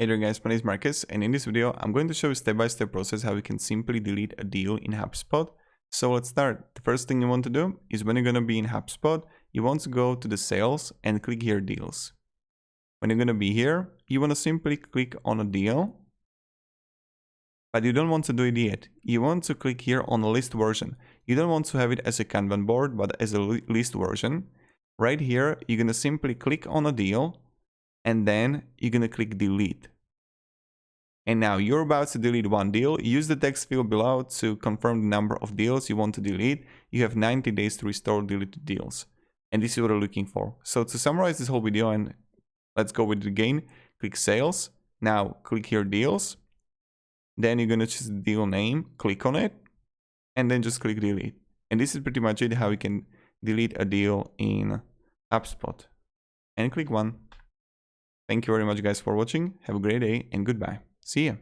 Hey there guys, my name is Marcus, and in this video I'm going to show you step-by-step process how you can simply delete a deal in HubSpot. So let's start. The first thing you want to do is when you're going to be in HubSpot, you want to go to the sales and click here deals. When you're going to be here, you want to simply click on a deal, but you don't want to do it yet. You want to click here on the list version. You don't want to have it as a Kanban board, but as a list version. Right here, you're going to simply click on a deal, and then you're going to click delete. And now you're about to delete one deal. Use the text field below to confirm the number of deals you want to delete. You have 90 days to restore deleted deals. And this is what we're looking for. So to summarize this whole video, and let's go with it again, click sales. Now click here deals. Then you're going to choose the deal name, click on it, and then just click delete. And this is pretty much it, how you can delete a deal in HubSpot. And click one. Thank you very much guys for watching. Have a great day and goodbye. See ya.